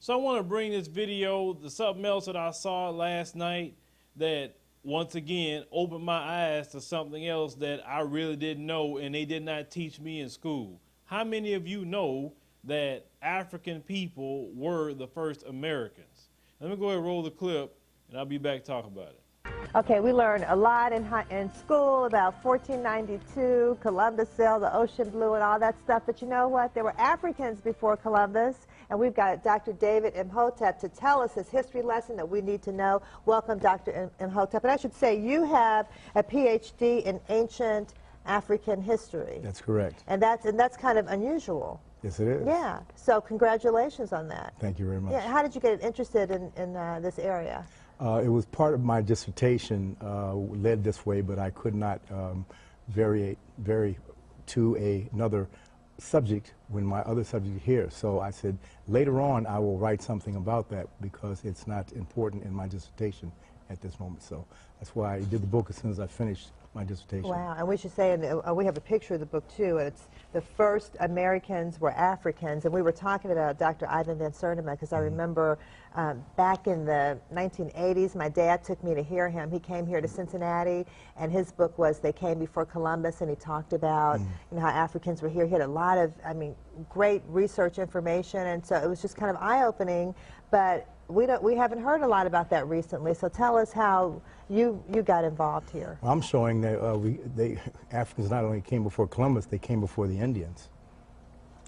So I want to bring this video to something else that I saw last night that once again opened my eyes to something else that I really didn't know and they did not teach me in school. How many of you know that African people were the first Americans? Let me go ahead and roll the clip and I'll be back to talk about it. Okay, we learned a lot in school about 1492, Columbus sailed the ocean blue and all that stuff, but you know what? There were Africans before Columbus, and we've got Dr. David Imhotep to tell us his history lesson that we need to know. Welcome, Dr. Imhotep. And I should say, you have a PhD in ancient African history. That's correct. And that's kind of unusual. Yes, it is. Yeah, so congratulations on that. Thank you very much. Yeah, how did you get interested in this area? It was part of my dissertation led this way, but I could not vary to another subject when my other subject is here. So I said, later on I will write something about that because it's not important in my dissertation at this moment. So that's why I did the book as soon as I finished my dissertation. Wow, and we should say, and we have a picture of the book too, and it's the first Americans were Africans, and we were talking about Dr. Ivan Van Sertima because I remember back in the 1980s, my dad took me to hear him. He came here to Cincinnati, and his book was They Came Before Columbus, and he talked about you know, how Africans were here. He had a lot of, I mean, great research information, and so it was just kind of eye-opening, but we haven't heard a lot about that recently, so tell us how you got involved here. Well, I'm showing that Africans not only came before Columbus, they came before the Indians.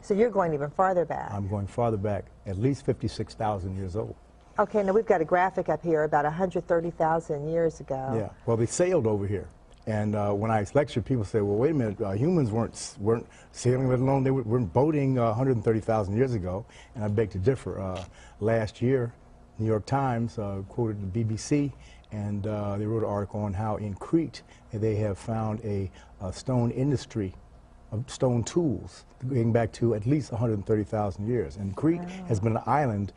So you're going even farther back. I'm going farther back, at least 56,000 years old. Okay, now we've got a graphic up here about 130,000 years ago. Yeah, well, they sailed over here. And when I lecture, people say, well, wait a minute, humans weren't sailing, let alone they weren't boating 130,000 years ago. And I beg to differ. Last year, New York Times quoted the BBC, and they wrote an article on how in Crete they have found a stone industry of stone tools going back to at least 130,000 years. And Crete has been an island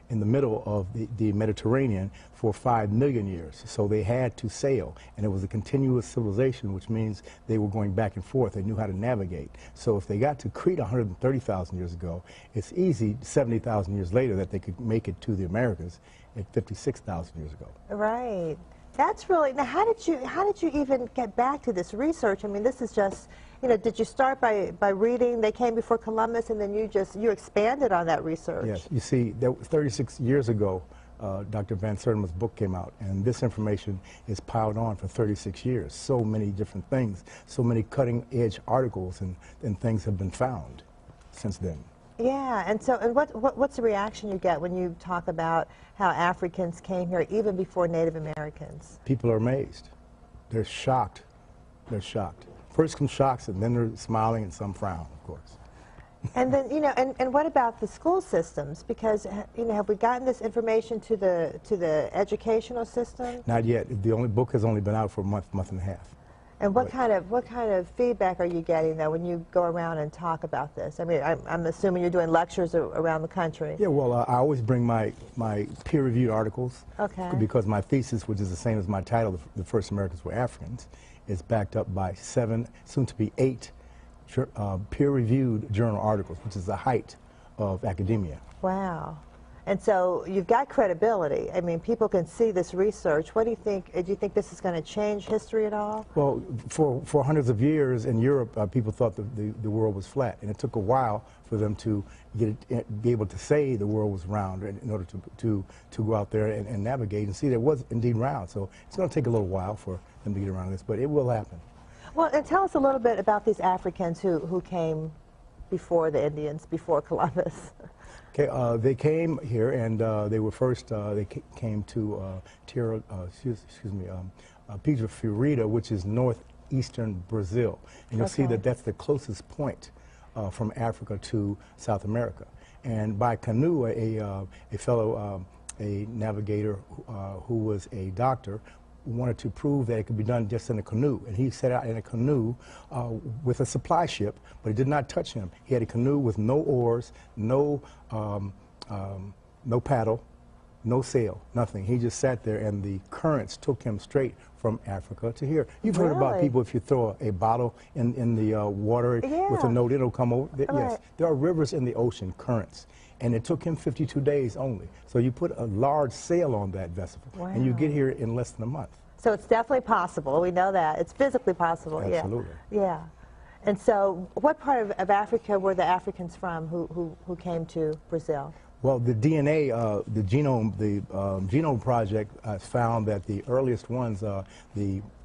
in the middle of the Mediterranean for 5 million years. So they had to sail, and it was a continuous civilization, which means they were going back and forth. They knew how to navigate. So if they got to Crete 130,000 years ago, it's easy 70,000 years later that they could make it to the Americas at 56,000 years ago. Right. That's really, now how did you even get back to this research? I mean, this is just, you know, did you start by reading They Came Before Columbus, and then you expanded on that research? Yes. You see, that was 36 years ago, Dr. Van Sertima's book came out, and this information is piled on for 36 years. So many different things, so many cutting-edge articles and things have been found since then. Yeah, and so, and what's the reaction you get when you talk about how Africans came here even before Native Americans? People are amazed. They're shocked. They're shocked. First come shocks, and then they're smiling, and some frown, of course. And then, you know, and what about the school systems? Because, you know, have we gotten this information to the educational system? Not yet. The book has only been out for a month and a half. And what kind of feedback are you getting, though, when you go around and talk about this? I mean, I'm assuming you're doing lectures around the country. Yeah, well, I always bring my peer-reviewed articos. Okay. Because my thesis, which is the same as my title, The First Americans Were Africans, is backed up by 7, soon to be 8, peer-reviewed journal articles, which is the height of academia. Wow. And so you've got credibility. I mean, people can see this research. What do you think? Do you think this is going to change history at all? Well, for hundreds of years in Europe, people thought the world was flat, and it took a while for them to be able to say the world was round in order to go out there and navigate and see that it was indeed round. So it's going to take a little while for them to get around this, but it will happen. Well, and tell us a little bit about these Africans who came before the Indians, before Columbus. Okay, they came here, and they were first. They came to Pedro Fiorito, which is northeastern Brazil, and you'll see that that's the closest point from Africa to South America. And by canoe, a fellow, a navigator who was a doctor, wanted to prove that it could be done just in a canoe. And he set out in a canoe with a supply ship, but it did not touch him. He had a canoe with no oars, no paddle, No sail, nothing. He just sat there, and the currents took him straight from Africa to here. You've heard about Really? people, if you throw a bottle in the water with a Yeah. note, it'll come over. Yes, Right. there are rivers in the ocean, currents. And it took him 52 days only. So you put a large sail on that vessel, and you get Wow. here in less than a month. So it's definitely possible. We know that. It's physically possible. Absolutely. Yeah. Yeah. And so what part of Africa were the Africans from who came to Brazil? Well, the DNA, the genome project found that the earliest ones, the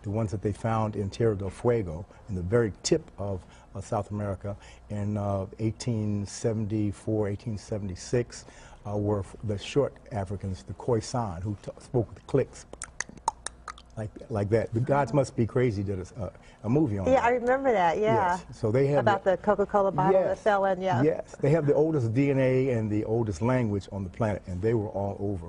ones that they found in Tierra del Fuego, in the very tip of South America, in 1874, 1876, were the short Africans, the Khoisan, who spoke with clicks, like that. The Gods Must Be Crazy did a movie on that. Yeah, I remember that, yeah. Yes. So they have about the Coca-Cola bottle that fell in, yeah. Yes, they have the oldest DNA and the oldest language on the planet, and they were all over.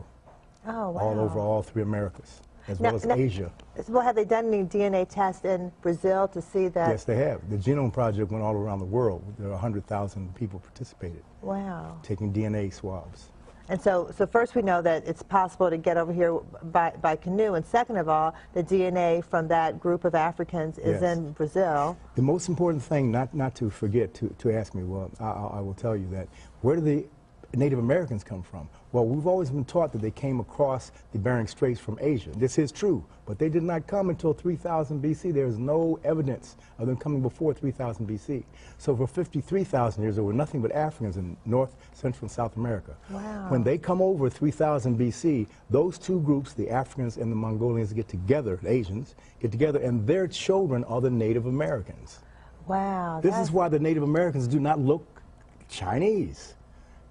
Oh, wow. All over all three Americas, as well as Asia. Well, have they done any DNA tests in Brazil to see that? Yes, they have. The Genome Project went all around the world. There are 100,000 people participated, Wow. taking DNA swabs. And so first we know that it's possible to get over here by canoe, and second of all, the DNA from that group of Africans is Yes. in Brazil. The most important thing, not to forget, to ask me, well, I will tell you that, where do the Native Americans come from? Well, we've always been taught that they came across the Bering Straits from Asia. This is true, but they did not come until 3000 BC. There is no evidence of them coming before 3000 BC. So for 53,000 years, there were nothing but Africans in North, Central, and South America. Wow. When they come over 3000 BC, those two groups, the Africans and the Mongolians, get together, the Asians, get together, and their children are the Native Americans. Wow. This is why the Native Americans do not look Chinese.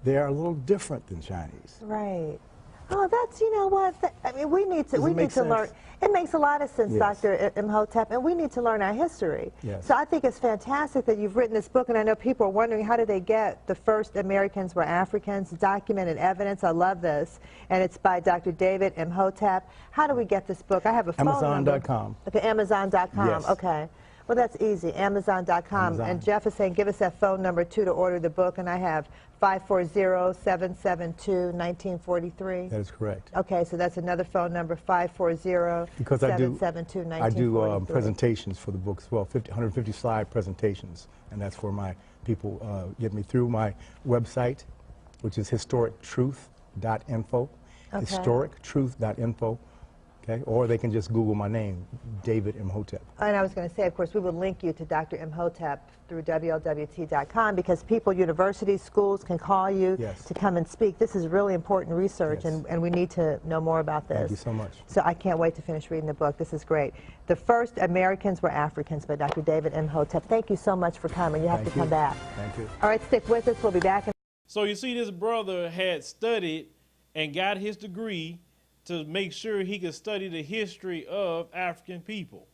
They are a little different than Chinese. Right. Oh, that's, you know what, I mean, we need to learn. sense? It makes a lot of sense, Yes. Dr. Imhotep, and we need to learn our history. Yes. So I think it's fantastic that you've written this book, and I know people are wondering, how did they get the first Americans were Africans, documented evidence. I love this. And it's by Dr. David Imhotep. How do we get this book? I have a phone number. Amazon.com. Okay, Amazon.com. Yes. Okay. Well, that's easy, Amazon.com. Amazon. And Jeff is saying, give us that phone number, too, to order the book, and I have 540-772-1943. That is correct. Okay, so that's another phone number, 540-772-1943. Because I do presentations for the book as well, 150 slide presentations, and that's where my people get me through my website, which is historictruth.info, Okay. historictruth.info. Okay, or they can just Google my name, David Imhotep. And I was going to say, of course, we will link you to Dr. Imhotep through WLWT.com, because people, universities, schools can call you Yes. to come and speak. This is really important research, Yes. and we need to know more about this. Thank you so much. So I can't wait to finish reading the book. This is great. The First Americans Were Africans by Dr. David Imhotep. Thank you so much for coming. You have Thank to come you. back. Thank you. All right, stick with us. We'll be back in So you see, this brother had studied and got his degree to make sure he could study the history of African people.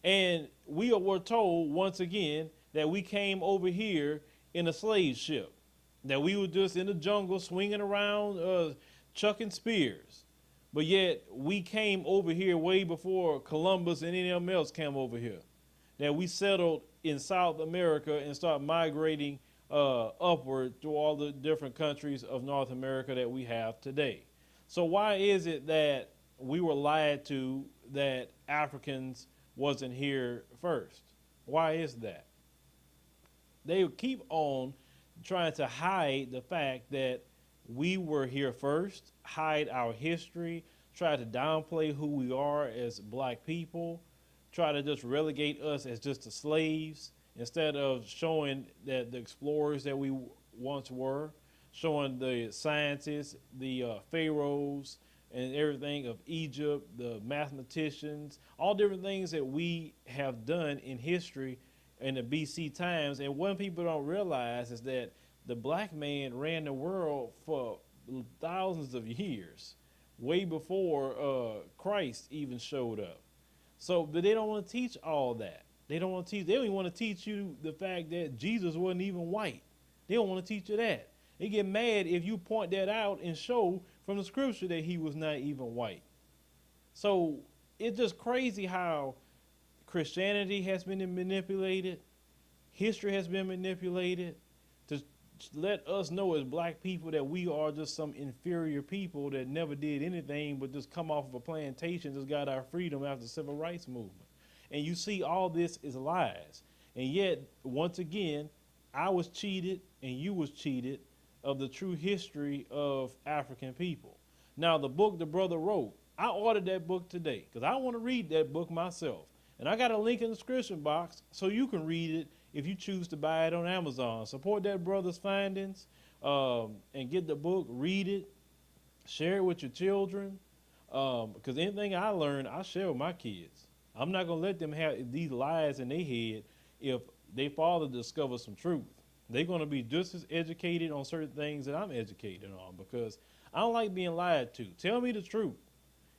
And we were told, once again, that we came over here in a slave ship, that we were just in the jungle swinging around, chucking spears. But yet we came over here way before Columbus and anyone else came over here. That we settled in South America and started migrating upward through all the different countries of North America that we have today. So why is it that we were lied to that Africans wasn't here first? Why is that? They keep on trying to hide the fact that we were here first, hide our history, try to downplay who we are as black people, try to just relegate us as just the slaves, instead of showing that the explorers that we once were, showing the scientists, the pharaohs, and everything of Egypt, the mathematicians, all different things that we have done in history in the BC times. And what people don't realize is that the black man ran the world for thousands of years, way before Christ even showed up. So, but they don't want to teach all that. They don't want to teach. They don't even want to teach you the fact that Jesus wasn't even white. They don't want to teach you that. They get mad if you point that out and show from the scripture that he was not even white. So it's just crazy how Christianity has been manipulated, history has been manipulated to let us know as black people that we are just some inferior people that never did anything but just come off of a plantation, just got our freedom after the civil rights movement. And you see all this is lies. And yet, once again, I was cheated and you was cheated of the true history of African people. Now, the book the brother wrote, I ordered that book today because I want to read that book myself. And I got a link in the description box so you can read it if you choose to buy it on Amazon. Support that brother's findings and get the book, read it, share it with your children. Because anything I learn, I share with my kids. I'm not going to let them have these lies in their head if their father discovers some truth. They're going to be just as educated on certain things that I'm educated on because I don't like being lied to. Tell me the truth.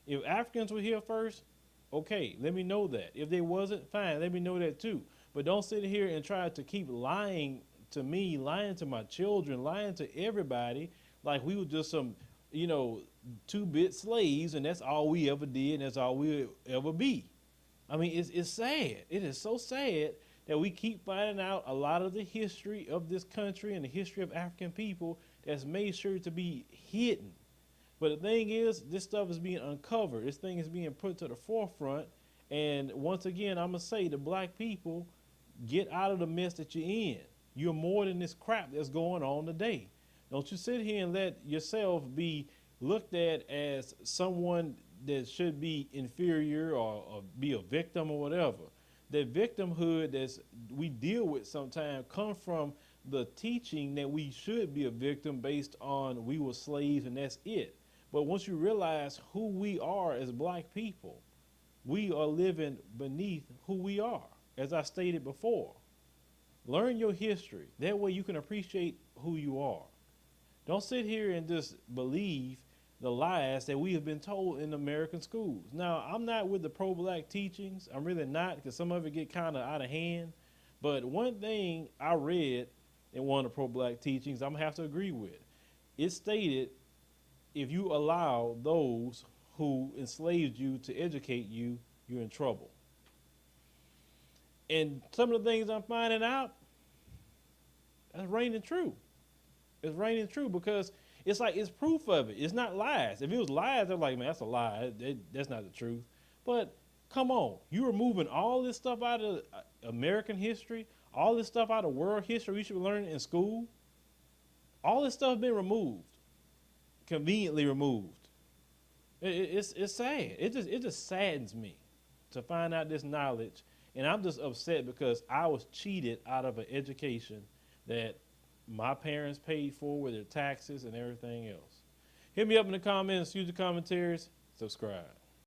If Africans were here first, okay, let me know that. If they wasn't, fine, let me know that too. But don't sit here and try to keep lying to me, lying to my children, lying to everybody like we were just some, you know, 2-bit slaves and that's all we ever did and that's all we'll ever be. I mean, it's sad. It is so sad that we keep finding out a lot of the history of this country and the history of African people that's made sure to be hidden. But the thing is, this stuff is being uncovered. This thing is being put to the forefront. And once again, I'm going to say the black people, get out of the mess that you're in. You're more than this crap that's going on today. Don't you sit here and let yourself be looked at as someone that should be inferior or be a victim or whatever. That victimhood that we deal with sometimes comes from the teaching that we should be a victim based on we were slaves and that's it. But once you realize who we are as black people, we are living beneath who we are, as I stated before. Learn your history. That way you can appreciate who you are. Don't sit here and just believe the lies that we have been told in American schools. Now, I'm not with the pro-black teachings. I'm really not, because some of it get kind of out of hand. But one thing I read in one of the pro-black teachings, I'm going to have to agree with. It stated, if you allow those who enslaved you to educate you, you're in trouble. And some of the things I'm finding out, that's reigning true. It's reigning true because it's like it's proof of it. It's not lies. If it was lies, they're like, man, that's a lie. That's not the truth. But come on, you're removing all this stuff out of American history, all this stuff out of world history we should be learning in school. All this stuff been removed, conveniently removed. It's sad. It just saddens me to find out this knowledge, and I'm just upset because I was cheated out of an education that my parents paid for with their taxes and everything else. Hit me up in the comments, use the commentaries, subscribe.